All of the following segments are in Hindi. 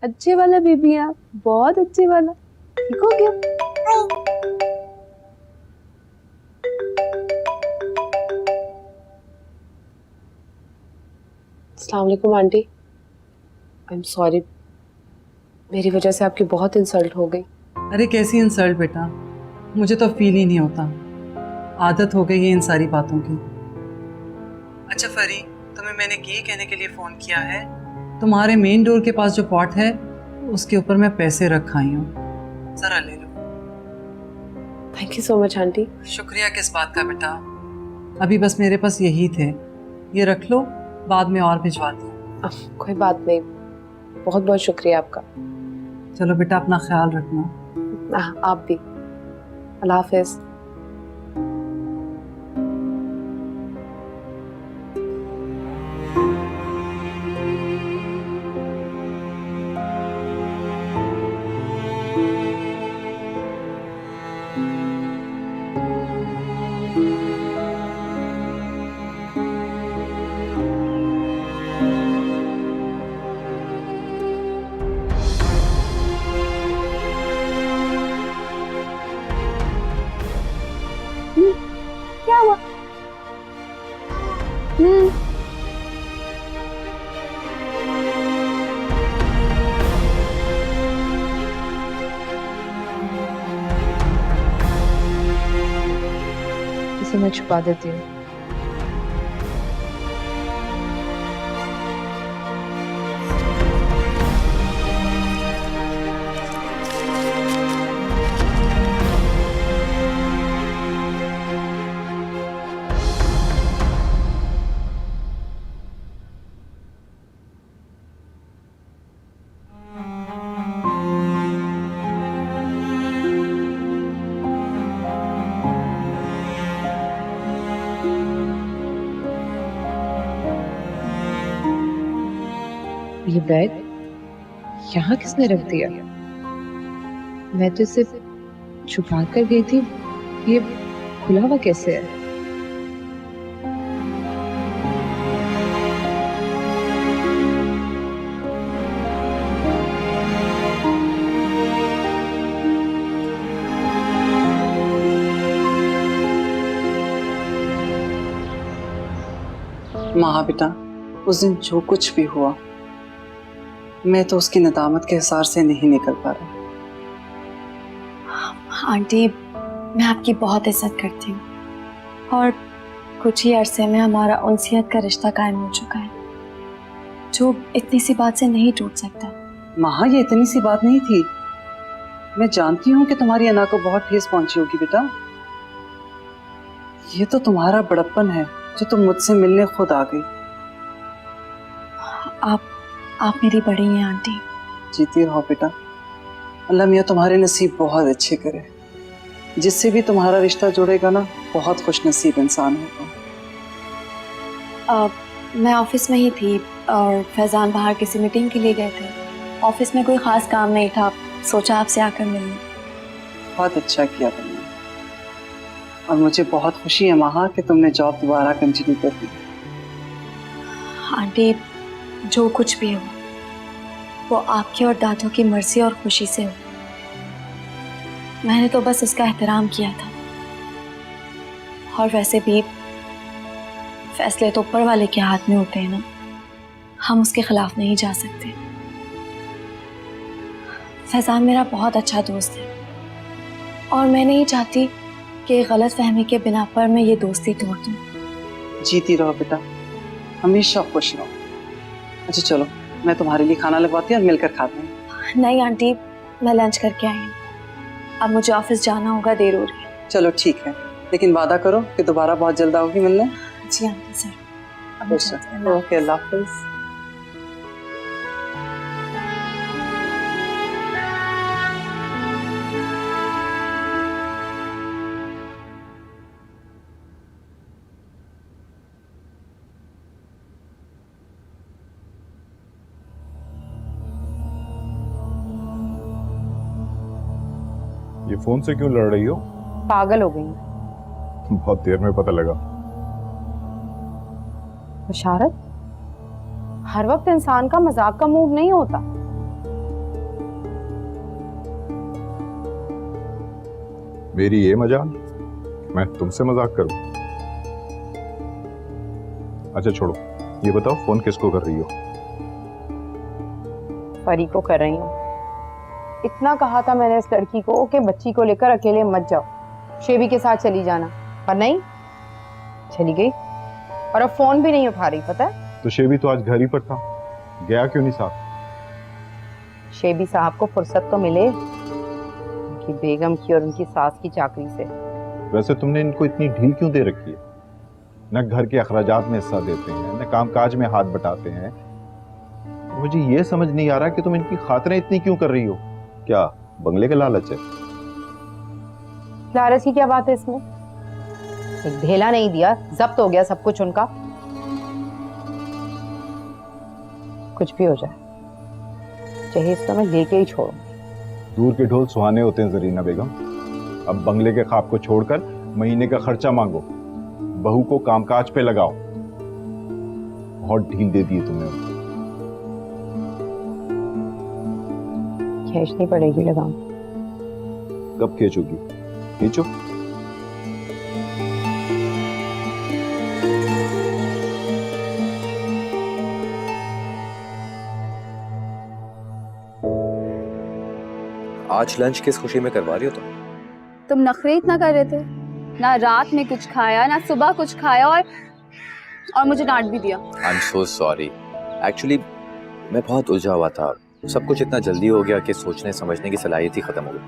अच्छे वाला बेबी आप, बहुत अच्छे वाला। ठीक हो गया? अस्सलाम वालेकुम आंटी। आई एम सॉरी, मेरी वजह से आपकी बहुत इंसल्ट हो गई। अरे कैसी इंसल्ट बेटा, मुझे तो फील ही नहीं होता। आदत हो गई है इन सारी बातों की। अच्छा फरी, तुम्हें मैंने ये कहने के लिए फ़ोन किया है, तुम्हारे मेन डोर के पास जो पॉट है उसके ऊपर मैं पैसे रख आई हूँ, ज़रा ले लो। Thank you so much aunty. शुक्रिया किस बात का बेटा, अभी बस मेरे पास यही थे, ये रख लो, बाद में और भिजवाती हूँ। कोई बात नहीं, बहुत बहुत शुक्रिया आपका। चलो बेटा, अपना ख्याल रखना। आप भी। अल्लाह हाफिज। क्या हुआ? इसे मैं छुपा देती हूँ। ये बैग यहाँ किसने रख दिया? मैं तो इसे छुपा कर गई थी, ये खुला हुआ कैसे है? माँ बेटा, उस दिन जो कुछ भी हुआ, मैं तो उसकी नदामत के हिसार से नहीं निकल पा रहा। आंटी, मैं आपकी बहुत इज्जत करती हूँ और कुछ ही अरसे में हमारा उनसियत का रिश्ता कायम हो चुका है, जो इतनी सी बात से नहीं टूट सकता। माँ, ये इतनी सी बात नहीं थी। मैं जानती हूँ कि तुम्हारी अना को बहुत ठेस पहुंची होगी बेटा। ये तो तुम्हारा बड़प्पन है जो तुम मुझसे मिलने खुद आ गई। आप मेरी बड़ी हैं आंटी। जीती रहो बेटा, अल्लाह मियाँ तुम्हारे नसीब बहुत अच्छे करे। जिससे भी तुम्हारा रिश्ता जुड़ेगा ना, बहुत खुश नसीब इंसान होगा। मैं ऑफिस में ही थी और फैजान बाहर किसी मीटिंग के लिए गए थे। ऑफिस में कोई ख़ास काम नहीं था, सोचा आपसे आकर मिलूं। बहुत अच्छा किया तुमने, और मुझे बहुत खुशी है महा कि तुमने जॉब दोबारा कंटिन्यू कर दी। आंटी, जो कुछ भी हो वो आपकी और दादों की मर्जी और खुशी से हो। मैंने तो बस उसका एहतराम किया था, और वैसे भी फैसले तो ऊपर वाले के हाथ में होते हैं ना, हम उसके खिलाफ नहीं जा सकते। फैजान मेरा बहुत अच्छा दोस्त है और मैं नहीं चाहती कि गलत फहमी के बिना पर मैं ये दोस्ती तोड़ दूं। जीती रहो बेटा, हमेशा खुश रहो। अच्छा चलो, मैं तुम्हारे लिए खाना लगवाती हूँ और मिलकर खाते हैं। नहीं आंटी, मैं लंच करके आई हूँ, अब मुझे ऑफिस जाना होगा, देर हो रही है। चलो ठीक है, लेकिन वादा करो कि दोबारा बहुत जल्द आओगी मिलने। जी आंटी, सर। ओके, अल्लाह हाफिज़। ये फोन से क्यों लड़ रही हो? पागल हो गई हूँ। बहुत देर में पता लगा। बशारत, हर वक्त इंसान का मजाक का मूड नहीं होता। मेरी ये मजाक, मैं तुमसे मजाक करूं? अच्छा छोड़ो, ये बताओ फोन किसको कर रही हो? परी को कर रही हूँ। इतना कहा था मैंने इस लड़की को कि बच्ची को लेकर अकेले मत जाओ, शेबी के साथ चली जाना, पर नहीं, चली गई और अब फोन भी नहीं उठा रही। पता है, तो शेबी तो आज घर ही पर था, गया क्यों नहीं साथ? शेबी साहब को फुर्सत तो मिले उनकी बेगम की और उनकी सास की चाकरी से। वैसे तुमने इनको इतनी ढील क्यों दे रखी है? न घर के अखराजात में हिस्सा देते हैं, न कामकाज में हाथ बटाते हैं। मुझे ये समझ नहीं आ रहा कि तुम इनकी खातिरें इतनी क्यों कर रही हो? क्या बंगले का लालच है? लालच की क्या बात है इसमें? एक ढेला नहीं दिया, जब्त हो गया सब कुछ उनका। कुछ भी हो जाए, चाहे इसको मैं लेके ही छोड़ूं। दूर के ढोल सुहाने होते हैं जरीना बेगम। अब बंगले के ख्वाब को छोड़कर महीने का खर्चा मांगो, बहू को कामकाज पे लगाओ। बहुत ढील दे दी तुमने उनको। खींचनी पड़ेगी लगाम। कब खींचोगी? खींचो। आज लंच किस खुशी में करवा रही हो तुम नखरे इतना कर रहे थे, ना रात में कुछ खाया ना सुबह कुछ खाया, और मुझे डांट भी दिया। I am so sorry. Actually मैं बहुत उलझा हुआ था, सब कुछ इतना जल्दी हो गया कि सोचने समझने की सलाहियत ही खत्म हो गई।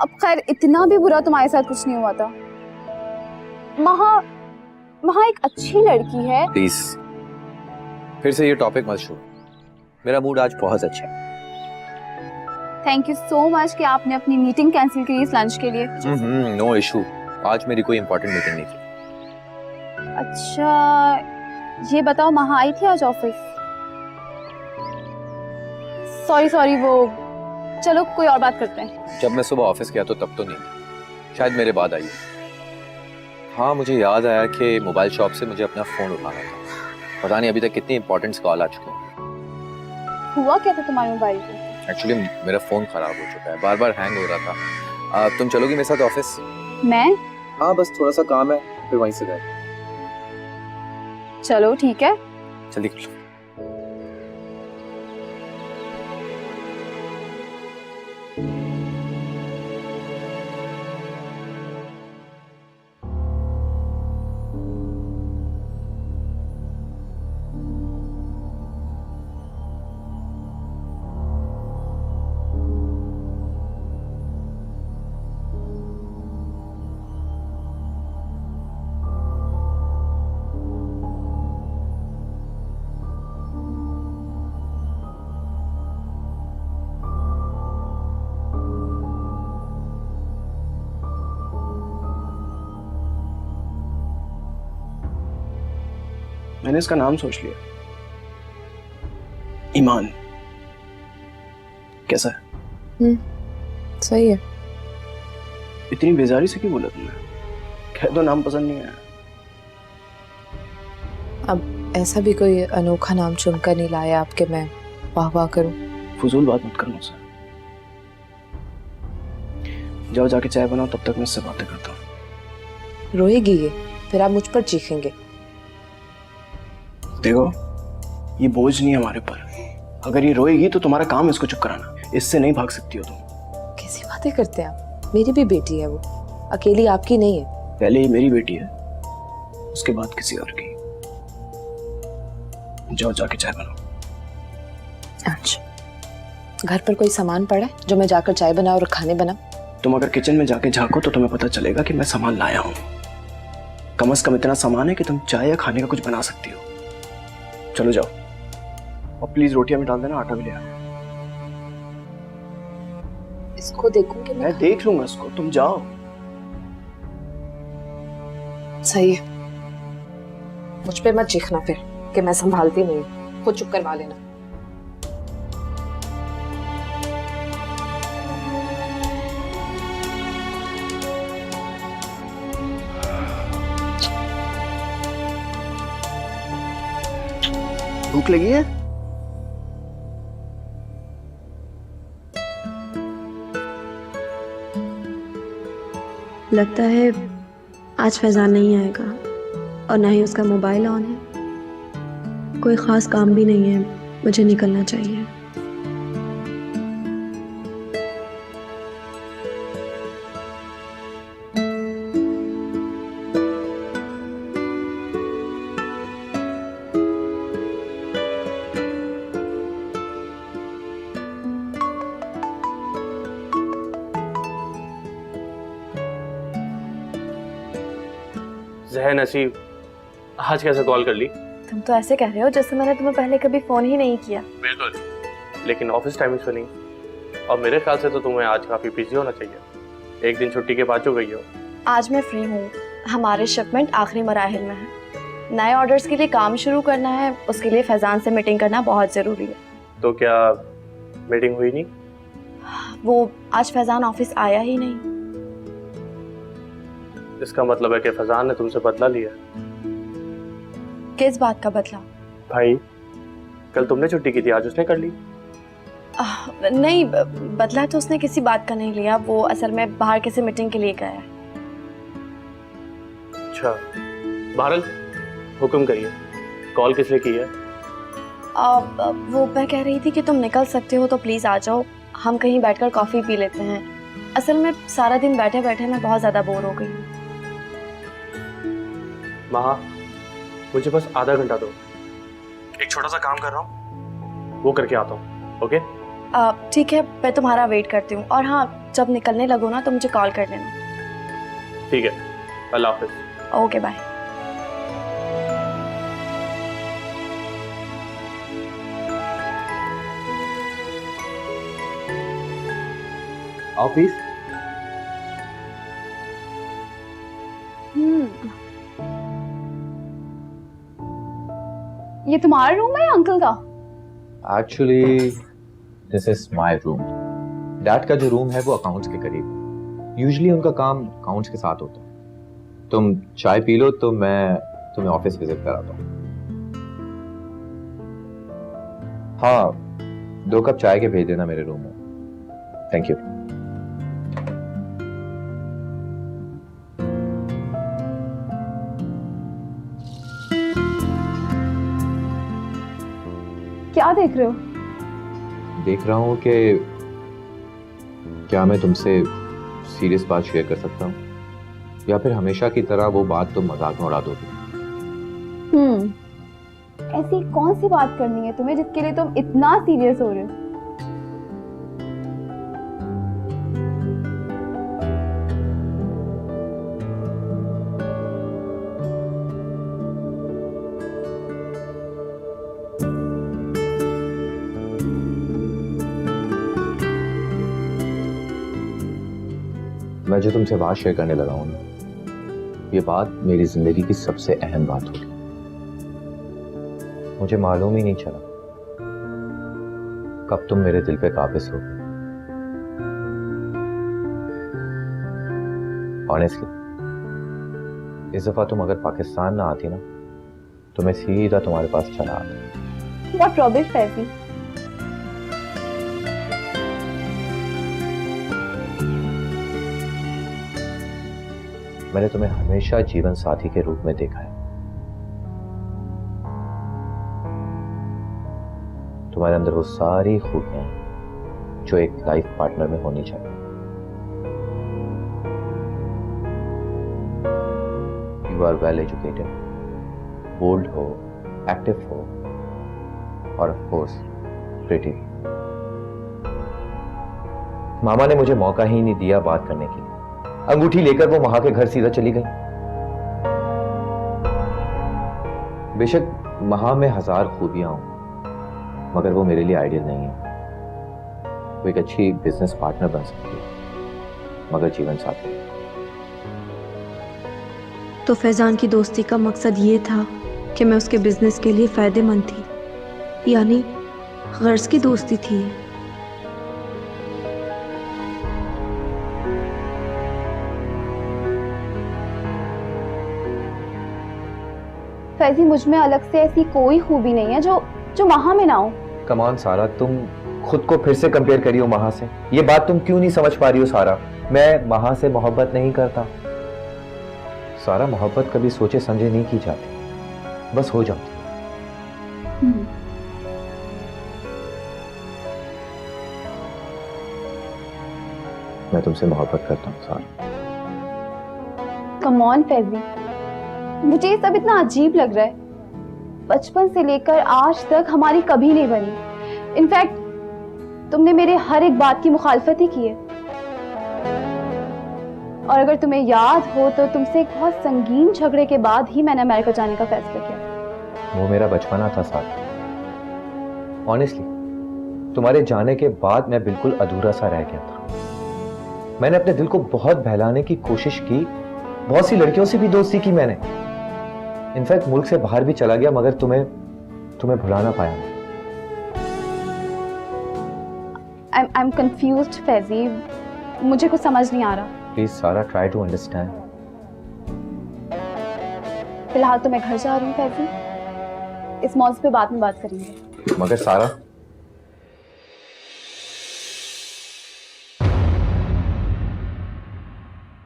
अब खैर इतना भी बुरा तुम्हारे साथ कुछ नहीं हुआ था। महा एक अच्छी लड़की है। प्लीज फिर से ये टॉपिक मत छोड़ो, मेरा मूड आज बहुत अच्छा है। थैंक यू सो मच कि आपने अपनी मीटिंग कैंसिल की इस लंच के लिए। नो इशू, आज मेरी कोई इंपॉर्टेंट मीटिंग नहीं थी। अच्छा ये बताओ, महा आई थी आज ऑफिस? सॉरी वो, चलो कोई और बात करते हैं। जब मैं सुबह ऑफिस गया तो तब तो नहीं, शायद मेरे बाद आई। हाँ मुझे याद आया कि मोबाइल शॉप से मुझे अपना फोन उठाना था। पता नहीं अभी तक कितनी इंपॉर्टेंट कॉल आ चुकी है। हुआ क्या था तुम्हारे मोबाइल को? एक्चुअली मेरा फोन खराब हो चुका है, बार बार हैंग हो रहा था। तुम चलोगी मेरे साथ ऑफिस? मैं? हाँ बस थोड़ा सा काम है, फिर वहीं से गए। चलो ठीक है। जल्दी कर लो। मैंने इसका नाम सोच लिया, ईमान। कैसा है? सही है। इतनी बेजारी से क्यों बोला तुमने? कह दो नाम पसंद नहीं आया। अब ऐसा भी कोई अनोखा नाम चुनकर नहीं लाया आपके मैं वाह वाह करूं। फजूल बात मत करो मुझसे। जाओ जाके चाय बनाओ, तब तक मैं इससे बातें करता हूँ। रोएगी ये, फिर आप मुझ पर चीखेंगे। देखो ये बोझ नहीं है हमारे ऊपर। अगर ये रोएगी तो तुम्हारा काम है इसको चुप कराना, इससे नहीं भाग सकती हो तुम। कैसी बातें करते हैं आप? मेरी भी बेटी है वो, अकेली आपकी नहीं है। पहले ये मेरी बेटी है, उसके बाद किसी और की। जाओ जाके चाय बनाओ। अच्छा, घर पर कोई सामान पड़ा है जो मैं जाकर चाय बनाऊं और खाने बनाऊं? तुम अगर किचन में जाके झांको तो तुम्हें पता चलेगा कि मैं सामान लाया हूँ। कम से कम इतना सामान है कि तुम चाय या खाने का कुछ बना सकती हो। चलो जाओ, और प्लीज रोटियां भी डाल देना, आटा भी ले आओ। इसको देखूंगी मैं देख लूंगा इसको, तुम जाओ। सही है, मुझ पे मत चीखना फिर कि मैं संभालती नहीं, खुद चुप करवा लेना। भूख लगी है? लगता है आज फैजान नहीं आएगा और ना ही उसका मोबाइल ऑन है। कोई ख़ास काम भी नहीं है, मुझे निकलना चाहिए। जहन नसीब, आज कैसे कॉल कर ली? तुम तो ऐसे कह रहे हो जैसे मैंने तुम्हें पहले कभी फ़ोन ही नहीं किया। बिल्कुल, लेकिन ऑफिस टाइमिंग्स पे नहीं। और मेरे ख्याल से तो तुम्हें आज काफ़ी बिजी होना चाहिए, एक दिन छुट्टी के बाद जो गई हो। आज मैं फ्री हूँ, हमारे शिपमेंट आखिरी मराहिल में है। नए ऑर्डर्स के लिए काम शुरू करना है, उसके लिए फैजान से मीटिंग करना बहुत ज़रूरी है। तो क्या मीटिंग हुई नहीं? वो आज फैजान ऑफिस आया ही नहीं। इसका मतलब है कि फैजान ने तुमसे बदला लिया। किस बात का बदला? भाई, कल तुमने छुट्टी की थी, आज उसने कर ली। नहीं, बदला तो उसने किसी बात का नहीं लिया। वो असल में बाहर किसी मीटिंग के लिए गया है। अच्छा, बहरहाल हुक्म करिए, कॉल किस लिए की है? वो मैं कह रही थी कि तुम निकल सकते हो तो प्लीज़ आ जाओ, हम कहीं बैठकर कॉफ़ी पी लेते हैं। असल में सारा दिन बैठे बैठे मैं बहुत ज़्यादा बोर हो गई हूँ। महा, मुझे बस आधा घंटा दो, एक छोटा सा काम कर रहा हूँ, वो करके आता हूँ। ओके? ठीक है, मैं तुम्हारा वेट करती हूँ। और हाँ, जब निकलने लगो ना तो मुझे कॉल कर लेना। ठीक है, अल्लाह हाफिज। Okay, bye. आओ प्लीज। ये तुम्हारा रूम है या अंकल का? Actually this is my room. Dad का जो रूम है वो अकाउंट्स के करीब। यूजुअली उनका काम अकाउंट्स के साथ होता है। तुम चाय पी लो तो मैं तुम्हें ऑफिस विजिट कराता हूँ। हाँ, 2 कप चाय के भेज देना मेरे रूम में। Thank you. क्या देख रहे हो? देख रहा हूँ कि क्या मैं तुमसे सीरियस बात शेयर कर सकता हूँ या फिर हमेशा की तरह वो बात तुम मजाक में उड़ा दोगे। ऐसी कौन सी बात करनी है तुम्हें जिसके लिए तुम इतना सीरियस हो रहे हो? मैं जो तुमसे बात शेयर करने लगा हूं, ये बात मेरी जिंदगी की सबसे अहम बात होगी। मुझे मालूम ही नहीं चला कब तुम मेरे दिल पे काबिज हो। ऑनेस्टली, इस दफा तुम अगर पाकिस्तान ना आती ना तो मैं सीधा तुम्हारे पास चला आता। What rubbish, Faizi. मैंने तुम्हें हमेशा जीवन साथी के रूप में देखा है। तुम्हारे अंदर वो सारी खूबियां हैं जो एक लाइफ पार्टनर में होनी चाहिए। You are well educated, bold हो, एक्टिव हो और ऑफ कोर्स प्रिटी। मामा ने मुझे मौका ही नहीं दिया बात करने की। अंगूठी लेकर वो महा के घर सीधा चली गई। बेशक महा में 1000 खूबियां हों, मगर वो मेरे लिए आइडियल नहीं है। वो एक अच्छी बिजनेस पार्टनर बन सकती है, मगर जीवन साथी। तो फैजान की दोस्ती का मकसद ये था कि मैं उसके बिजनेस के लिए फायदेमंद थी, यानी गर्ज की दोस्ती थी। फैजी, मुझ में अलग से ऐसी कोई खूबी नहीं है जो महा में ना हो। कम ऑन सारा, तुम खुद को फिर से कंपेयर करी हो महा से। ये बात तुम क्यों नहीं समझ पा रही हो सारा? मैं महा से मोहब्बत नहीं करता, सारा मोहब्बत कभी सोचे समझे नहीं की जाती, बस हो जाती है। मैं तुमसे मोहब्बत करता हूँ सारा। कम ऑन फैजी, मुझे ये सब इतना अजीब लग रहा है। बचपन से लेकर आज तक हमारी कभी नहीं बनी। इनफैक्ट तुमने मेरे हर एक बात की मुखालफत ही की है। और अगर तुम्हें याद हो तो तुमसे एक बहुत संगीन झगड़े के बाद ही मैंने अमेरिका जाने का फैसला किया। वो मेरा बचपना था साथ। ऑनेस्टली तुम्हारे जाने के बाद मैं बिल्कुल अधूरा सा रह गया था। मैंने अपने दिल को बहुत बहलाने की कोशिश की, बहुत सी लड़कियों से भी दोस्ती की मैंने, इनफैक्ट मुल्क से बाहर भी चला गया, मगर तुम्हें भुला ना पाया मैं। I'm confused फैजी, मुझे कुछ समझ नहीं आ रहा। प्लीज सारा, ट्राई टू अंडरस्टैंड। फिलहाल तो मैं घर जा रही हूँ फैजी, इस मौजूद पे बाद में बात करेंगे। मगर सारा,